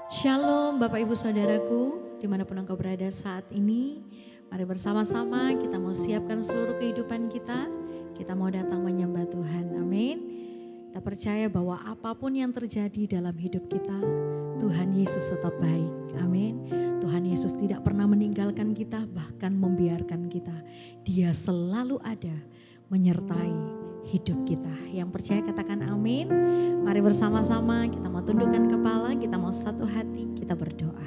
Shalom Bapak Ibu Saudaraku, dimanapun engkau berada saat ini. Mari bersama-sama kita mau siapkan seluruh kehidupan kita. Kita mau datang menyembah Tuhan, amin. Kita percaya bahwa apapun yang terjadi dalam hidup kita, Tuhan Yesus tetap baik, amin. Tuhan Yesus tidak pernah meninggalkan kita, bahkan membiarkan kita. Dia selalu ada menyertai hidup kita. Yang percaya katakan amin. Mari bersama-sama kita mau tundukkan kepala, kita mau satu hati, kita berdoa.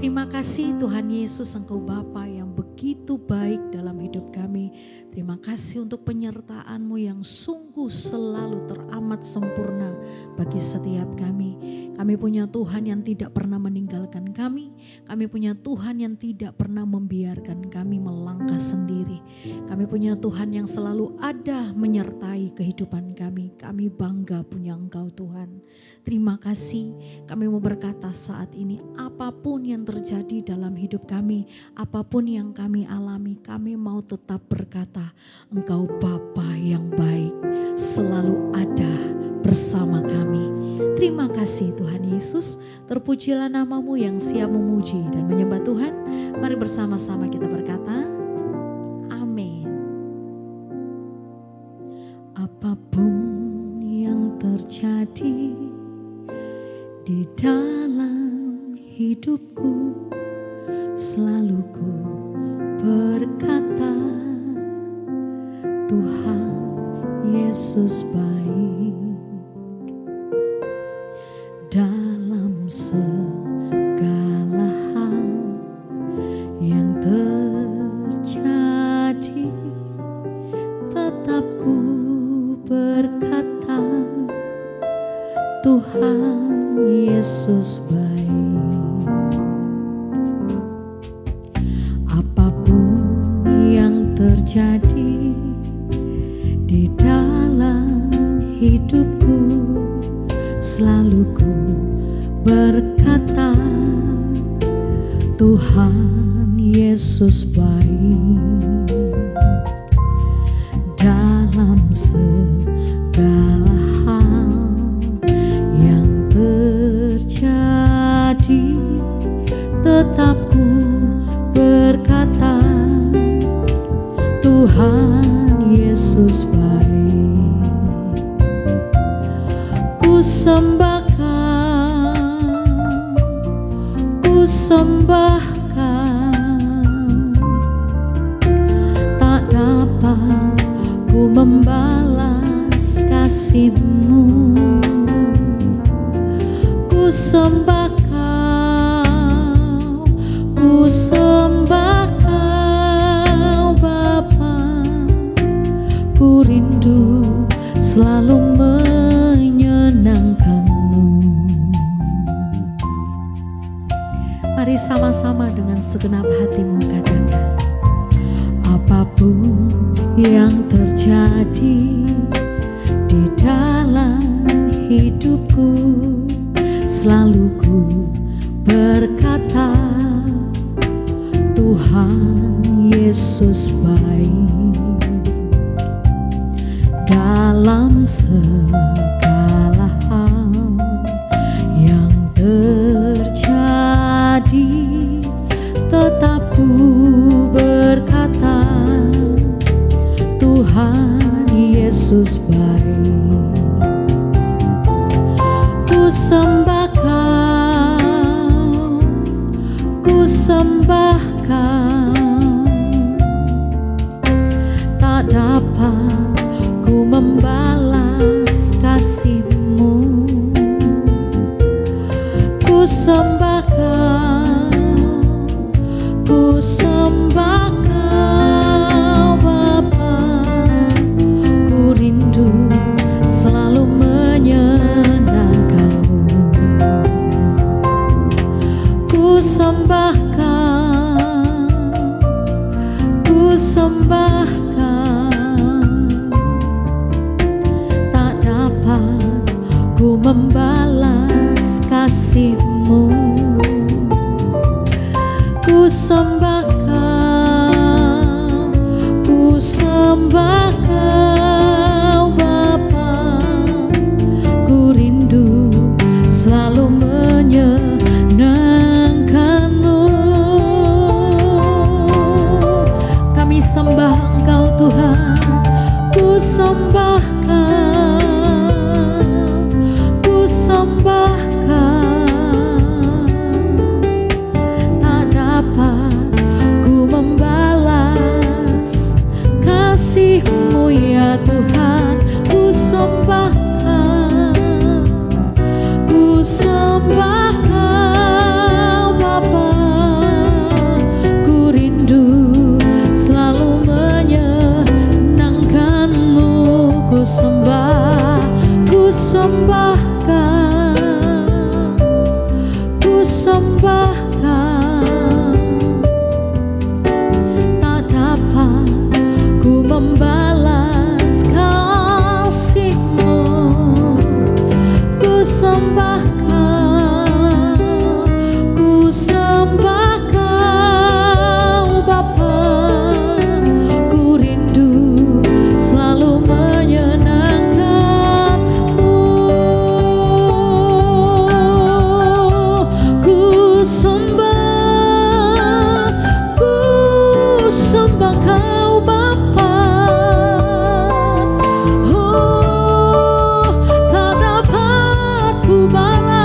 Terima kasih Tuhan Yesus, Engkau Bapa yang begitu baik dalam hidup kami. Terima kasih untuk penyertaan-Mu yang sungguh selalu teramat sempurna bagi setiap kami. Kami punya Tuhan yang tidak pernah meninggalkan kami. Kami punya Tuhan yang tidak pernah membiarkan kami melangkah sendiri. Kami punya Tuhan yang selalu ada menyertai kehidupan kami. Kami bangga punya Engkau Tuhan. Terima kasih. Kami mau berkata saat ini, apapun yang terjadi dalam hidup kami, apapun yang kami alami, kami mau tetap berkata, Engkau Bapa yang baik, selalu ada bersama kami. Terima kasih Tuhan Yesus, terpujilah nama-Mu yang siap memuji dan menyembah Tuhan. Mari bersama-sama kita berkata, amin. Apapun yang terjadi di dalam hidupku, selalu ku berkata, Tuhan Yesus baik. Dalam segala hal yang terjadi, tetap ku berkata, Tuhan Yesus baik. Apapun yang terjadi di dalam hidupku, selalu ku berkata, Tuhan Yesus baik. Dalam segala hal yang terjadi, tetap ku berkata, Tuhan Yesus baik. Ku sembahkan, tak dapat ku membalas kasih-Mu. Ku sembah Kau Bapa, ku rindu selalu menyenangkan-Mu. Mari sama-sama dengan segenap hatimu katakan, apapun yang terjadi di dalam hidupku, selalu ku berkata, Tuhan Yesus baik. Dalam segala hal yang terjadi, tetap ku berkata, Tuhan Yesus baik. Ku sembahkan, tak dapat ku membalas kasih-Mu. Ku sembah Kau Bapa, ku rindu selalu menyenangkan-Mu. Ku sembahkan, tak dapat ku membalas kasih-Mu. Ku sembah Kau Bapa, ku rindu selalu menyenangkan. balas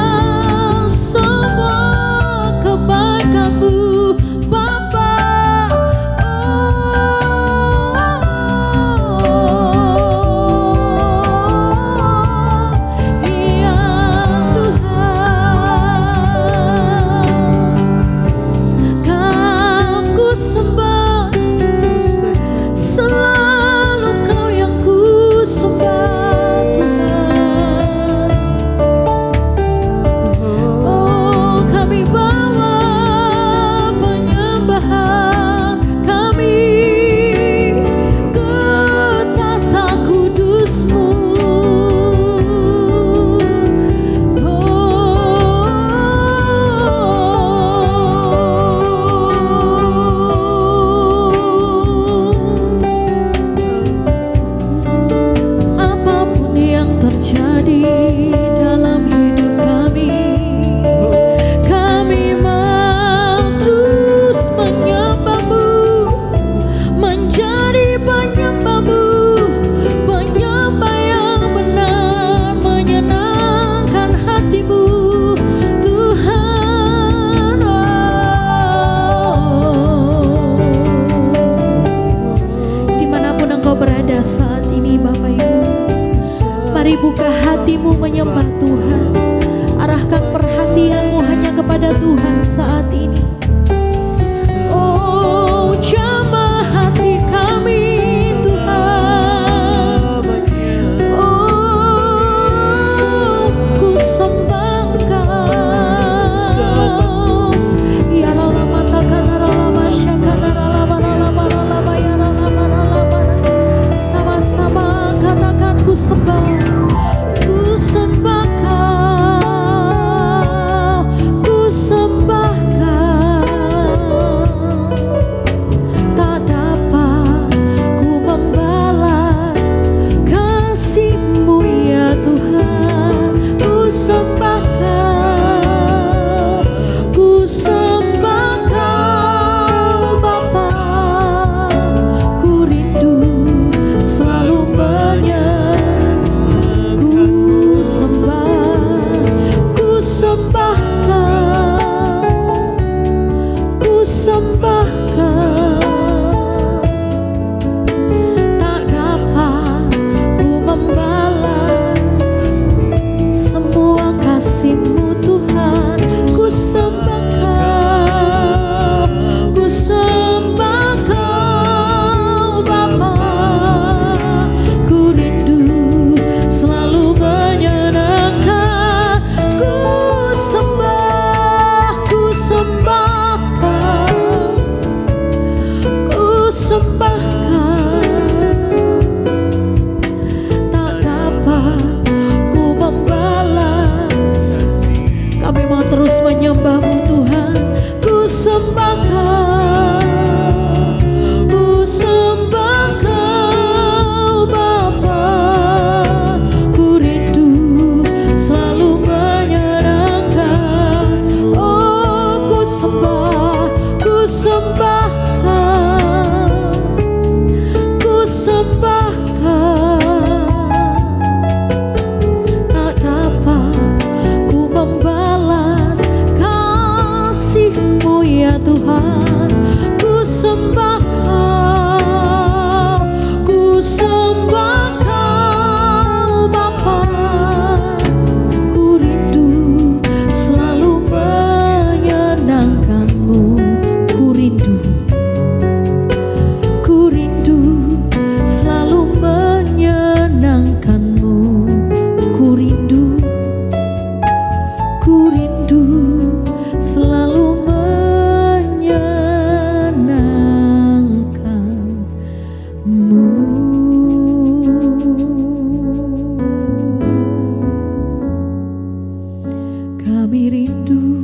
Kami rindu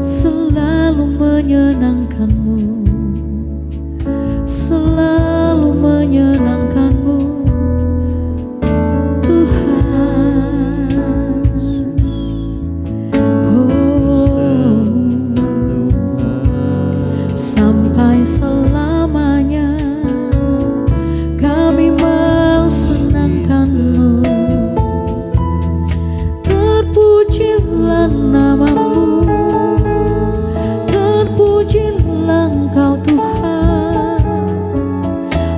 selalu menyenangkan-Mu, selalu menyenangkan-Mu Tuhan. Oh, sampai selamanya kami mau senangkan-Mu. Terpujilah nama-Mu, terpujilah Engkau Tuhan,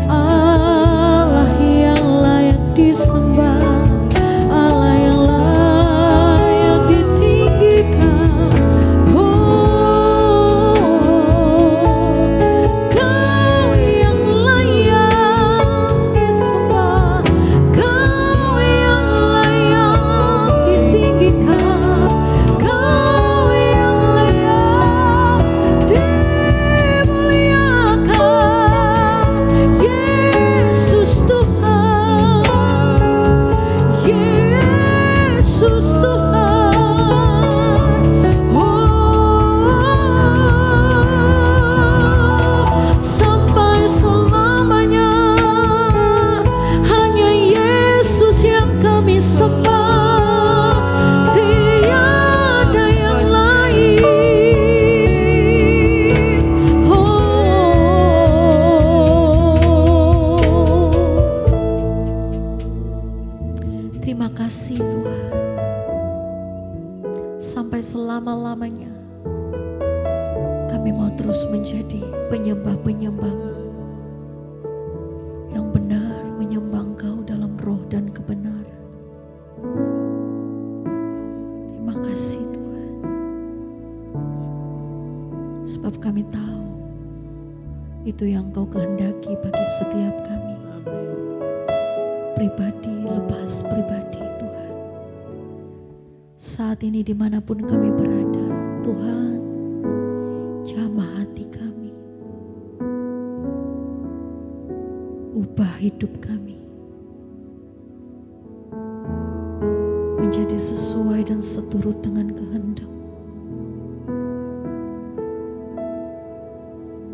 Allah yang layak disembah, Allah yang layak ditinggikan. Oh, Kau yang layak disembah, Kau yang layak ditinggikan, Kau yang layak dimuliakan. Yesus Tuhan, Yesus Tuhan. Oh, sampai selamanya hanya Yesus yang kami sembah, tiada yang lain. Terima kasih Tuhan, sampai selama-lamanya kami mau terus menjadi penyembah-penyembah yang benar, menyembah Engkau dalam roh dan kebenaran. Terima kasih Tuhan, sebab kami tahu itu yang Engkau kehendaki bagi setiap kami, pribadi lepas pribadi Tuhan. Saat ini dimanapun kami berada, Tuhan, jamah hati kami, ubah hidup kami menjadi sesuai dan seturut dengan kehendak.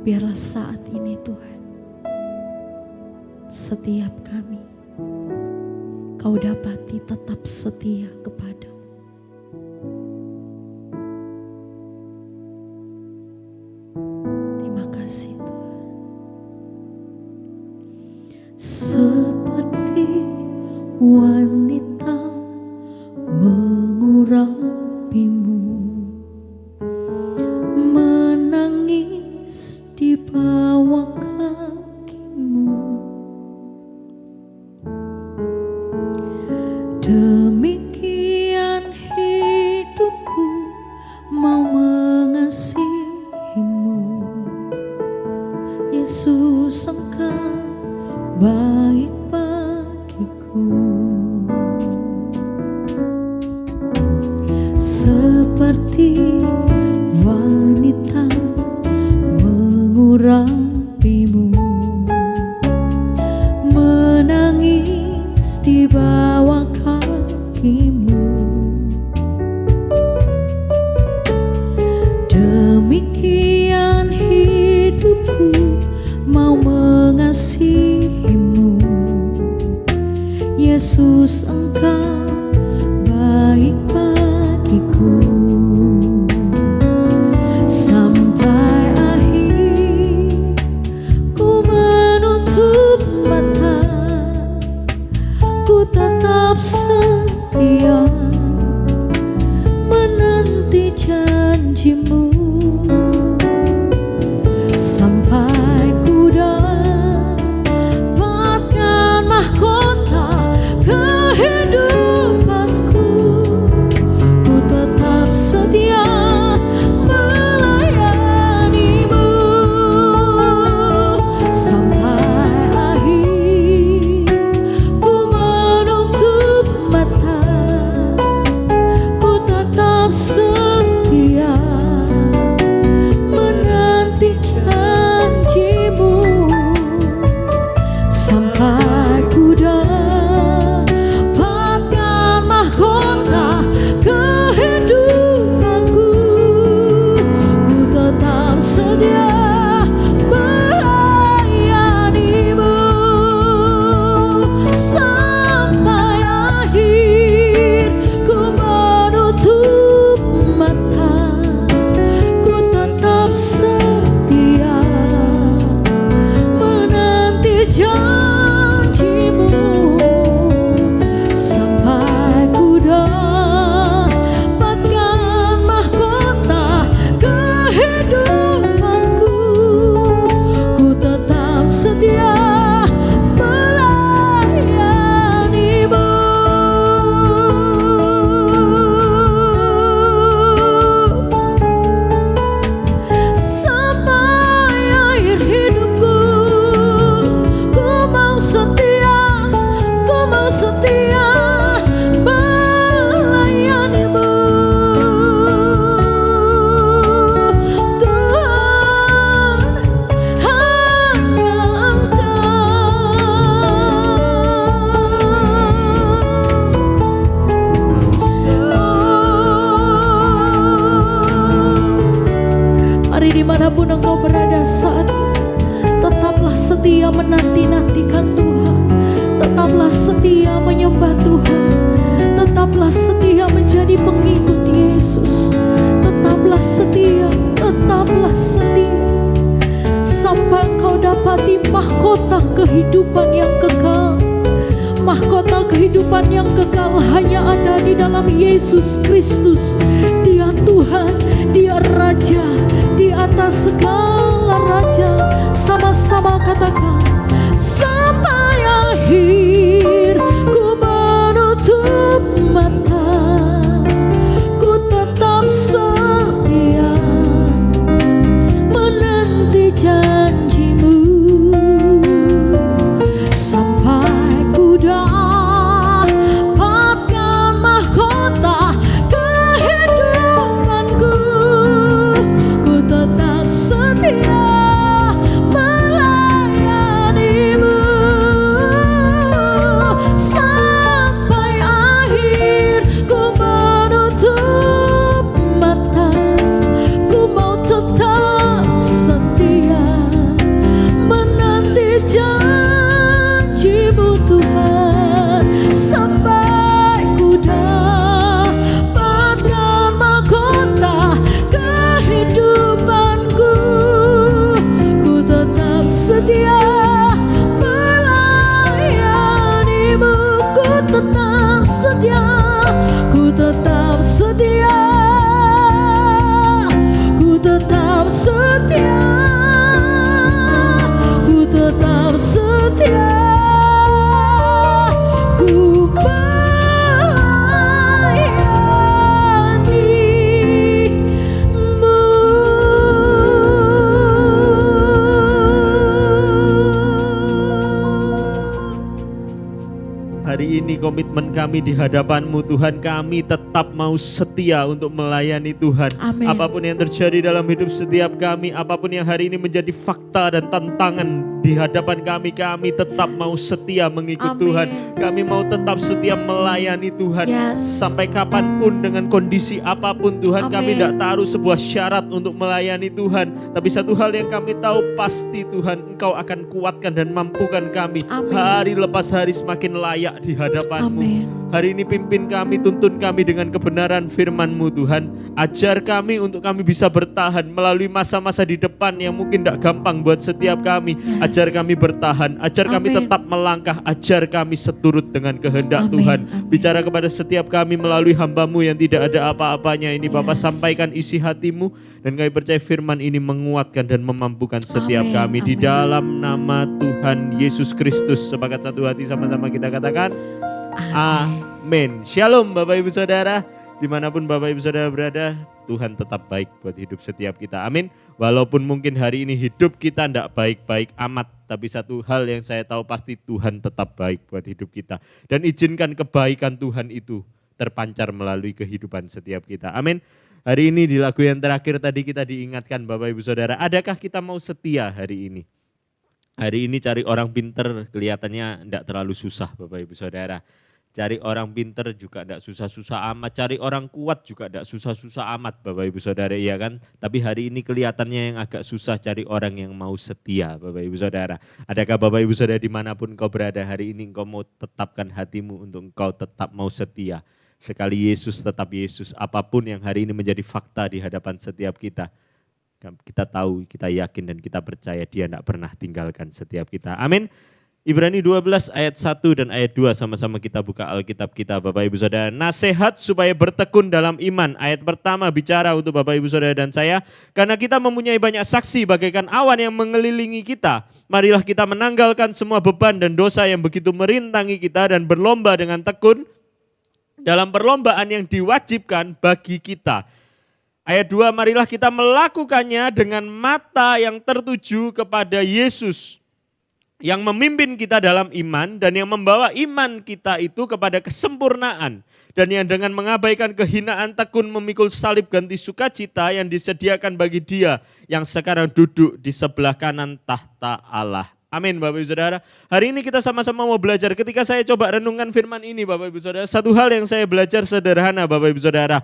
Biarlah saat ini Tuhan, setiap kami Kau dapati tetap setia kepada-Mu. Terima kasih Tuhan. Seperti wanita mengurapi-Mu, menangis di bawah kaki-Mu. Demikian hidupku mau mengasihi-Mu, Yesus Engkau baik bagiku. Seperti wanita mengurapi-Mu, menangis di bawah kaki-Mu. Demikian hidupku mau mengasihi-Mu, Yesus Engkau baik bagiku. Sampai akhir ku menutup mata, ku tetap setia menanti janji-Mu. Sampai ku dapatkan mahkota kehidupanku, ku tetap setia melayani-Mu. Sampai akhir ku menutup mata, ku tetap setia menanti-nantikan Tuhan. Tetaplah setia menyembah Tuhan. Tetaplah setia menjadi pengikut Yesus. Tetaplah setia, tetaplah setia. Sampai kau dapati mahkota kehidupan yang kekal. Mahkota kehidupan yang kekal hanya ada di dalam Yesus Kristus. Dia Tuhan, Dia Raja, di atas segala raja. Sama-sama katakan, sampai akhir ku menutup mata, ku tetap setia menanti janjimu. Sampai ku dapatkan mahkota kehidupanku, ku tetap setia melayanimu. Sampai akhir ku menutup mata, ku mau tetap setia menanti janjimu Tuhan. Sampai ku dapatkan mahkota kehidupanku, ku tetap setia melayanimu. Ku tetap setia, ku tetap setia, ku tetap setia, ku tetap setia, ku melayanimu. Hari ini komitmen kami di hadapan-Mu Tuhan, kami tetap mau setia untuk melayani Tuhan. Amin. Apapun yang terjadi dalam hidup setiap kami, apapun yang hari ini menjadi fakta dan tantangan di hadapan kami, kami tetap mau setia mengikut Amin. Tuhan. Kami mau tetap setia melayani Tuhan. Yes. Sampai kapanpun dengan kondisi apapun Tuhan, kami Amin. tidak taruh sebuah syarat untuk melayani Tuhan. Tapi satu hal yang kami tahu pasti Tuhan, Engkau akan kuatkan dan mampukan kami. Amin. Hari lepas hari semakin layak di hadapan-Mu. Amin. Hari ini pimpin kami, tuntun kami dengan kebenaran firman-Mu Tuhan. Ajar kami untuk kami bisa bertahan melalui masa-masa di depan yang mungkin tidak gampang buat setiap kami. Yes. Ajar kami bertahan, ajar kami Amin. tetap melangkah, ajar kami seturut dengan kehendak Amin. Tuhan. Amin. Bicara kepada setiap kami melalui hamba-Mu yang tidak ada apa-apanya ini. Bapak, Yes. sampaikan isi hati-Mu dan kami percaya firman ini menguatkan dan memampukan setiap Amin. kami. Di Amin. dalam nama Tuhan Yesus Kristus, sepakat satu hati sama-sama kita katakan amin. Shalom Bapak Ibu Saudara, dimanapun Bapak Ibu Saudara berada, Tuhan tetap baik buat hidup setiap kita, amin. Walaupun mungkin hari ini hidup kita tidak baik-baik amat, tapi satu hal yang saya tahu pasti Tuhan tetap baik buat hidup kita. Dan izinkan kebaikan Tuhan itu terpancar melalui kehidupan setiap kita, amin. Hari ini di lagu yang terakhir tadi kita diingatkan Bapak Ibu Saudara, adakah kita mau setia hari ini? Hari ini cari orang pinter kelihatannya tidak terlalu susah Bapak Ibu Saudara. Cari orang pinter juga tidak susah-susah amat. Cari orang kuat juga tidak susah-susah amat Bapak Ibu Saudara, iya kan? Tapi hari ini kelihatannya yang agak susah cari orang yang mau setia Bapak Ibu Saudara. Adakah Bapak Ibu Saudara dimanapun kau berada hari ini engkau mau tetapkan hatimu untuk engkau tetap mau setia. Sekali Yesus tetap Yesus, apapun yang hari ini menjadi fakta di hadapan setiap kita. Kita tahu, kita yakin dan kita percaya Dia tidak pernah tinggalkan setiap kita. Amin. Ibrani 12 ayat 1 dan ayat 2 sama-sama kita buka Alkitab kita Bapak Ibu Saudara. Nasihat supaya bertekun dalam iman. Ayat pertama bicara untuk Bapak Ibu Saudara dan saya. Karena kita mempunyai banyak saksi bagaikan awan yang mengelilingi kita. Marilah kita menanggalkan semua beban dan dosa yang begitu merintangi kita dan berlomba dengan tekun dalam perlombaan yang diwajibkan bagi kita. Ayat 2, marilah kita melakukannya dengan mata yang tertuju kepada Yesus yang memimpin kita dalam iman dan yang membawa iman kita itu kepada kesempurnaan. Dan yang dengan mengabaikan kehinaan tekun memikul salib ganti sukacita yang disediakan bagi Dia yang sekarang duduk di sebelah kanan tahta Allah. Amin Bapak Ibu Saudara. Hari ini kita sama-sama mau belajar. Ketika saya coba renungkan firman ini Bapak Ibu Saudara, satu hal yang saya belajar sederhana Bapak Ibu Saudara.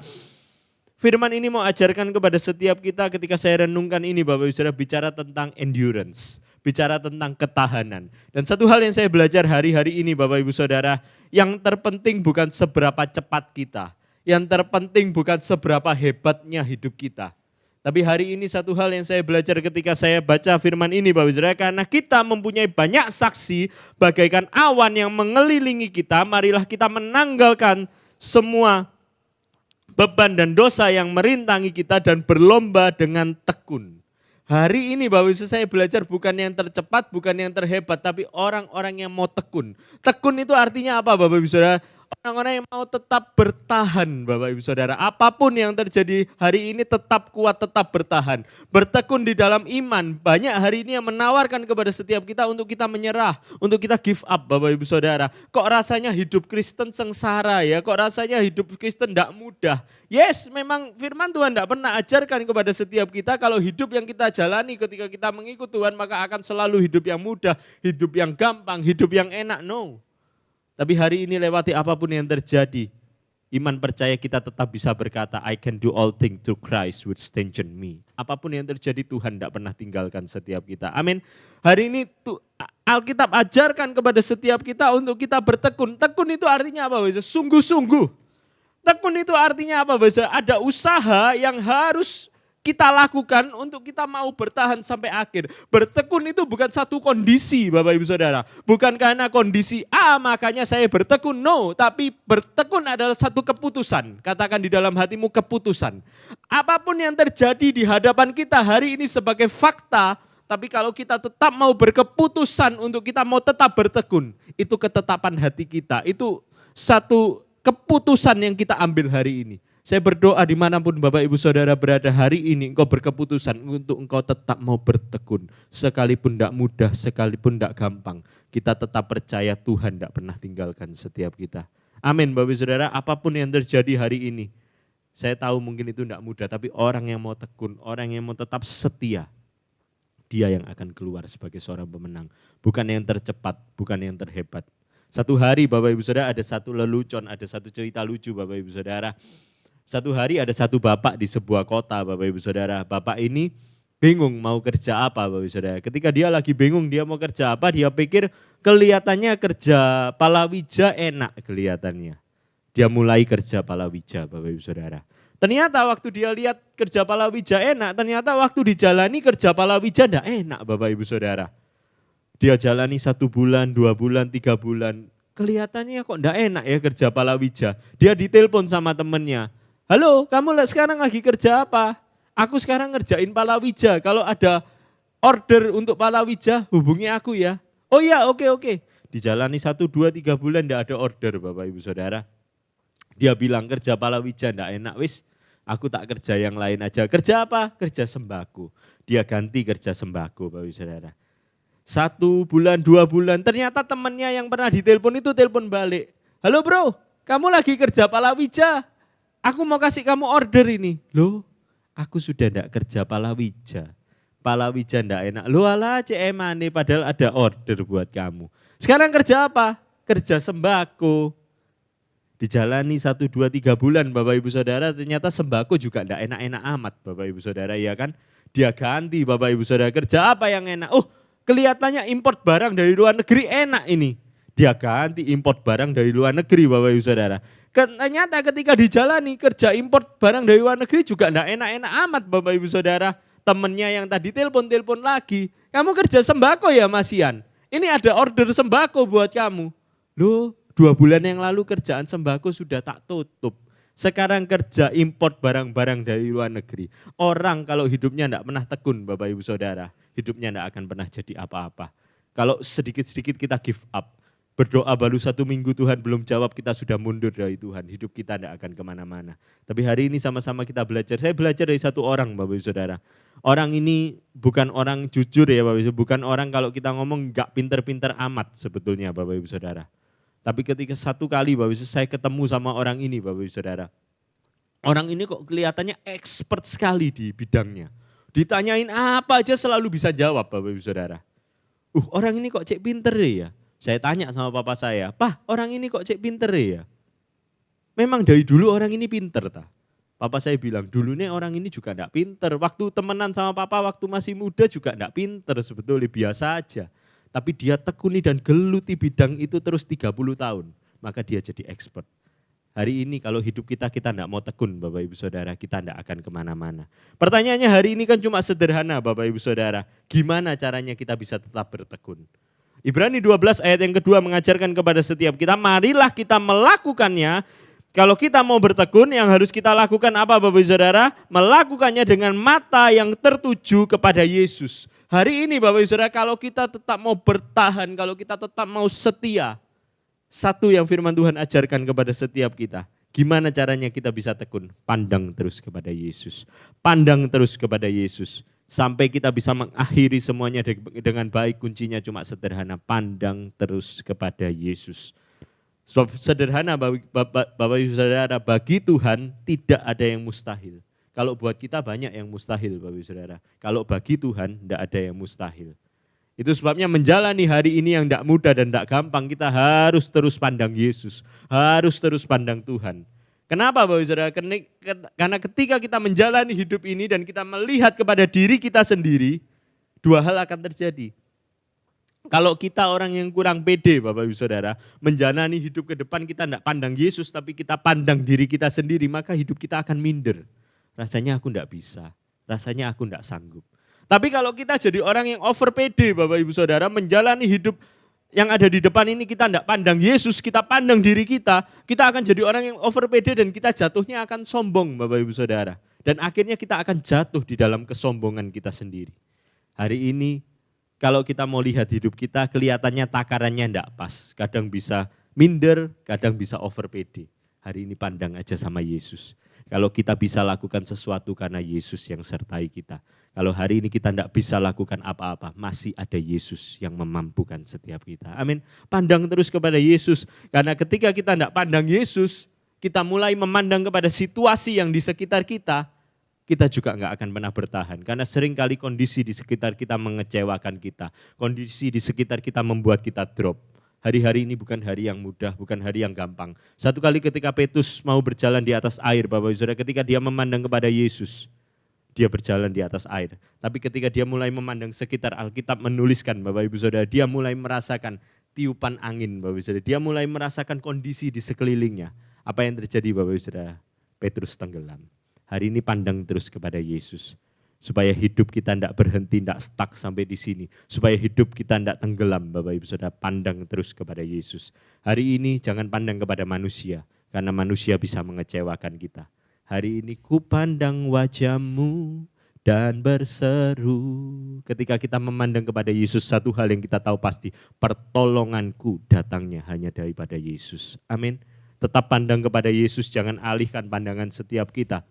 Firman ini mau ajarkan kepada setiap kita ketika saya renungkan ini Bapak Ibu Saudara, bicara tentang endurance. bicara tentang ketahanan. Dan satu hal yang saya belajar hari-hari ini Bapak Ibu Saudara, yang terpenting bukan seberapa cepat kita, yang terpenting bukan seberapa hebatnya hidup kita. Tapi hari ini satu hal yang saya belajar ketika saya baca firman ini Bapak Ibu Saudara, karena kita mempunyai banyak saksi bagaikan awan yang mengelilingi kita, marilah kita menanggalkan semua beban dan dosa yang merintangi kita dan berlomba dengan tekun. Hari ini Bapak Ibu saya belajar bukan yang tercepat, bukan yang terhebat, tapi orang-orang yang mau tekun. Tekun itu artinya apa Bapak Ibu Saudara? Orang-orang yang mau tetap bertahan Bapak Ibu Saudara. Apapun yang terjadi hari ini tetap kuat, tetap bertahan. Bertekun di dalam iman. Banyak hari ini yang menawarkan kepada setiap kita untuk kita menyerah, untuk kita give up Bapak Ibu Saudara. Kok rasanya hidup Kristen sengsara ya, kok rasanya hidup Kristen tidak mudah. Yes, memang firman Tuhan tidak pernah ajarkan kepada setiap kita kalau hidup yang kita jalani ketika kita mengikut Tuhan maka akan selalu hidup yang mudah, hidup yang gampang, hidup yang enak, no. Tapi hari ini lewati apapun yang terjadi, iman percaya kita tetap bisa berkata, I can do all things through Christ which strengthens me. Apapun yang terjadi Tuhan tidak pernah tinggalkan setiap kita. Amin. Hari ini Alkitab ajarkan kepada setiap kita untuk kita bertekun. Tekun itu artinya apa? Sungguh-sungguh. Tekun itu artinya apa? Ada usaha yang harus kita lakukan untuk kita mau bertahan sampai akhir. Bertekun itu bukan satu kondisi Bapak Ibu Saudara. Bukan karena kondisi A makanya saya bertekun, no. Tapi bertekun adalah satu keputusan. Katakan di dalam hatimu keputusan. Apapun yang terjadi di hadapan kita hari ini sebagai fakta, tapi kalau kita tetap mau berkeputusan untuk kita mau tetap bertekun, itu ketetapan hati kita. Itu satu keputusan yang kita ambil hari ini. Saya berdoa dimanapun Bapak Ibu Saudara berada hari ini engkau berkeputusan untuk engkau tetap mau bertekun. Sekalipun tidak mudah, sekalipun tidak gampang. Kita tetap percaya Tuhan tidak pernah tinggalkan setiap kita. Amin Bapak Ibu Saudara, apapun yang terjadi hari ini. Saya tahu mungkin itu tidak mudah, tapi orang yang mau tekun, orang yang mau tetap setia. Dia yang akan keluar sebagai seorang pemenang. Bukan yang tercepat, bukan yang terhebat. Satu hari Bapak Ibu Saudara ada satu lelucon, ada satu cerita lucu Bapak Ibu Saudara. Satu hari ada satu bapak di sebuah kota Bapak Ibu Saudara. Bapak ini bingung mau kerja apa Bapak Ibu Saudara. Ketika dia lagi bingung dia mau kerja apa, dia pikir kelihatannya kerja palawija enak kelihatannya. Dia mulai kerja palawija Bapak Ibu Saudara. Ternyata waktu dia lihat kerja palawija enak, ternyata waktu dijalani kerja palawija enggak enak Bapak Ibu Saudara. Dia jalani 1 bulan, 2 bulan, 3 bulan. Kelihatannya kok enggak enak ya kerja palawija. Dia ditelepon sama temennya. Halo, kamu sekarang lagi kerja apa? Aku sekarang ngerjain palawija. Kalau ada order untuk palawija, hubungi aku ya. Oh iya, oke. Dijalani 1, 2, 3 bulan enggak ada order Bapak Ibu Saudara. Dia bilang kerja palawija enggak enak, wis aku tak kerja yang lain aja. Kerja apa? Kerja sembako. Dia ganti kerja sembako Bapak Ibu Saudara. 1 bulan, 2 bulan, ternyata temannya yang pernah ditelepon itu telepon balik. Halo bro, kamu lagi kerja palawija? Aku mau kasih kamu order ini. Loh, aku sudah enggak kerja palawija. Palawija enggak enak. Loh alah CMane padahal ada order buat kamu. Sekarang kerja apa? Kerja sembako. Dijalani 1, 2, 3 bulan Bapak Ibu Saudara, ternyata sembako juga enggak enak-enak amat Bapak Ibu Saudara, ya kan? Dia ganti Bapak Ibu Saudara, kerja apa yang enak? Oh, kelihatannya import barang dari luar negeri enak ini. Dia ganti import barang dari luar negeri Bapak Ibu Saudara. Ternyata ketika dijalani kerja import barang dari luar negeri juga enggak enak-enak amat Bapak Ibu Saudara. Temennya yang tadi telepon lagi. Kamu kerja sembako ya Mas Ian? Ini ada order sembako buat kamu. Loh, 2 bulan yang lalu kerjaan sembako sudah tak tutup. Sekarang kerja import barang-barang dari luar negeri. Orang kalau hidupnya enggak pernah tekun Bapak Ibu Saudara, hidupnya enggak akan pernah jadi apa-apa. Kalau sedikit-sedikit kita give up. Berdoa baru 1 minggu Tuhan belum jawab, kita sudah mundur dari Tuhan. Hidup kita tidak akan kemana-mana. Tapi hari ini sama-sama kita belajar. Saya belajar dari satu orang Bapak Ibu Saudara. Orang ini bukan orang jujur ya Bapak Ibu. Bukan orang kalau kita ngomong gak pinter-pinter amat sebetulnya Bapak Ibu Saudara. Tapi ketika satu kali Bapak Ibu saya ketemu sama orang ini Bapak Ibu Saudara. Orang ini kok kelihatannya expert sekali di bidangnya. Ditanyain apa aja selalu bisa jawab Bapak Ibu Saudara. Orang ini kok cek pinter ya. Saya tanya sama papa saya, "Pah, orang ini kok cek pinter ya?" Memang dari dulu orang ini pinter ta. Papa saya bilang, dulu nih orang ini juga enggak pinter. Waktu temenan sama papa, waktu masih muda juga enggak pinter sebetulnya, biasa aja. Tapi dia tekuni dan geluti bidang itu terus 30 tahun. Maka dia jadi expert. Hari ini kalau hidup kita enggak mau tekun Bapak Ibu Saudara, kita enggak akan kemana-mana. Pertanyaannya hari ini kan cuma sederhana Bapak Ibu Saudara. Gimana caranya kita bisa tetap bertekun? Ibrani 12 ayat yang kedua mengajarkan kepada setiap kita, marilah kita melakukannya. Kalau kita mau bertekun, yang harus kita lakukan apa Bapak Ibu Saudara? Melakukannya dengan mata yang tertuju kepada Yesus. Hari ini Bapak Ibu Saudara, kalau kita tetap mau bertahan, kalau kita tetap mau setia, satu yang firman Tuhan ajarkan kepada setiap kita. Gimana caranya kita bisa tekun? Pandang terus kepada Yesus. Pandang terus kepada Yesus. Sampai kita bisa mengakhiri semuanya dengan baik, kuncinya cuma sederhana. Pandang terus kepada Yesus. Sebab sederhana Bapak Ibu Saudara, bagi Tuhan tidak ada yang mustahil. Kalau buat kita banyak yang mustahil Bapak Ibu Saudara. Kalau bagi Tuhan tidak ada yang mustahil. Itu sebabnya menjalani hari ini yang tidak mudah dan tidak gampang, kita harus terus pandang Yesus. Harus terus pandang Tuhan. Kenapa Bapak Ibu Saudara? Karena ketika kita menjalani hidup ini dan kita melihat kepada diri kita sendiri, dua hal akan terjadi. Kalau kita orang yang kurang pede Bapak Ibu Saudara, menjalani hidup ke depan kita tidak pandang Yesus tapi kita pandang diri kita sendiri, maka hidup kita akan minder. Rasanya aku tidak bisa, rasanya aku tidak sanggup. Tapi kalau kita jadi orang yang over pede Bapak Ibu Saudara, menjalani hidup yang ada di depan ini kita tidak pandang Yesus, kita pandang diri kita akan jadi orang yang over pede dan kita jatuhnya akan sombong Bapak Ibu Saudara. Dan akhirnya kita akan jatuh di dalam kesombongan kita sendiri. Hari ini kalau kita mau lihat hidup kita, kelihatannya takarannya enggak pas. Kadang bisa minder, kadang bisa over pede. Hari ini pandang aja sama Yesus. Kalau kita bisa lakukan sesuatu karena Yesus yang sertai kita. Kalau hari ini kita enggak bisa lakukan apa-apa, masih ada Yesus yang memampukan setiap kita. Amin. Pandang terus kepada Yesus. Karena ketika kita enggak pandang Yesus, kita mulai memandang kepada situasi yang di sekitar kita juga enggak akan pernah bertahan. Karena seringkali kondisi di sekitar kita mengecewakan kita. Kondisi di sekitar kita membuat kita drop. Hari-hari ini bukan hari yang mudah, bukan hari yang gampang. Satu kali ketika Petrus mau berjalan di atas air, Bapak Ibu Saudara, ketika dia memandang kepada Yesus, dia berjalan di atas air. Tapi ketika dia mulai memandang sekitar, Alkitab menuliskan Bapak Ibu Saudara, dia mulai merasakan tiupan angin Bapak Ibu Saudara. Dia mulai merasakan kondisi di sekelilingnya. Apa yang terjadi Bapak Ibu Saudara? Petrus tenggelam. Hari ini pandang terus kepada Yesus. Supaya hidup kita tidak berhenti, tidak stuck sampai di sini. Supaya hidup kita tidak tenggelam Bapak Ibu Saudara, pandang terus kepada Yesus. Hari ini jangan pandang kepada manusia, karena manusia bisa mengecewakan kita. Hari ini ku pandang wajah-Mu dan berseru. Ketika kita memandang kepada Yesus, satu hal yang kita tahu pasti, pertolonganku datangnya hanya daripada Yesus. Amin. Tetap pandang kepada Yesus, jangan alihkan pandangan setiap kita.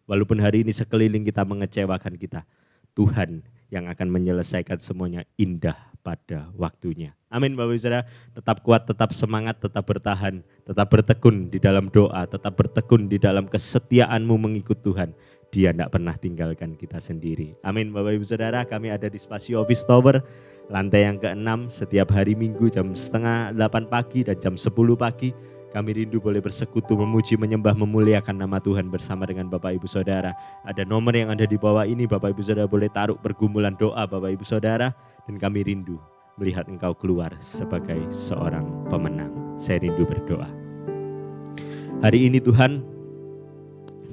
Walaupun hari ini sekeliling kita mengecewakan kita, Tuhan yang akan menyelesaikan semuanya indah pada waktunya. Amin Bapak Ibu Saudara, tetap kuat, tetap semangat, tetap bertahan, tetap bertekun di dalam doa, tetap bertekun di dalam kesetiaanmu mengikut Tuhan. Dia tidak pernah tinggalkan kita sendiri. Amin Bapak Ibu Saudara, kami ada di Spasio Office Tower, lantai yang ke-6 setiap hari Minggu jam 7:30 pagi dan jam 10 pagi. Kami rindu boleh bersekutu, memuji, menyembah, memuliakan nama Tuhan bersama dengan Bapak Ibu Saudara. Ada nomor yang ada di bawah ini, Bapak Ibu Saudara boleh taruh pergumulan doa Bapak Ibu Saudara. Dan kami rindu melihat engkau keluar sebagai seorang pemenang. Saya rindu berdoa. Hari ini Tuhan,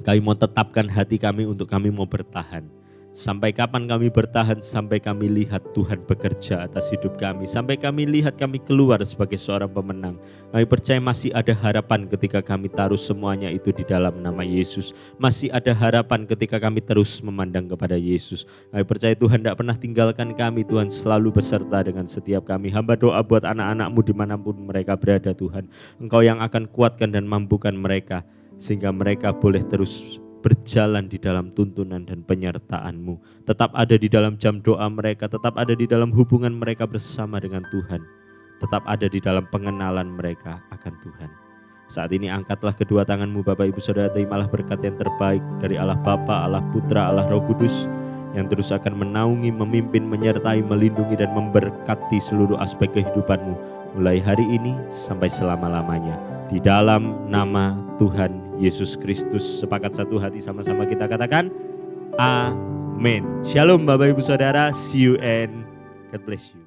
kami mau tetapkan hati kami untuk kami mau bertahan. Sampai kapan kami bertahan? Sampai kami lihat Tuhan bekerja atas hidup kami. Sampai kami lihat kami keluar sebagai seorang pemenang. Kami percaya masih ada harapan ketika kami taruh semuanya itu di dalam nama Yesus. Masih ada harapan ketika kami terus memandang kepada Yesus. Kami percaya Tuhan tidak pernah tinggalkan kami. Tuhan selalu beserta dengan setiap kami. Hamba doa buat anak-anak-Mu dimanapun mereka berada Tuhan. Engkau yang akan kuatkan dan mampukan mereka. Sehingga mereka boleh terus berjalan di dalam tuntunan dan penyertaan-Mu. Tetap ada di dalam jam doa mereka, tetap ada di dalam hubungan mereka bersama dengan Tuhan. Tetap ada di dalam pengenalan mereka akan Tuhan. Saat ini angkatlah kedua tangan-Mu Bapak Ibu Saudara, terimalah berkat yang terbaik dari Allah Bapa, Allah Putra, Allah Roh Kudus yang terus akan menaungi, memimpin, menyertai, melindungi dan memberkati seluruh aspek kehidupan-Mu mulai hari ini sampai selama-lamanya. Di dalam nama Tuhan Yesus Kristus. Sepakat satu hati sama-sama kita katakan amin. Shalom Bapak Ibu Saudara, see you and God bless you.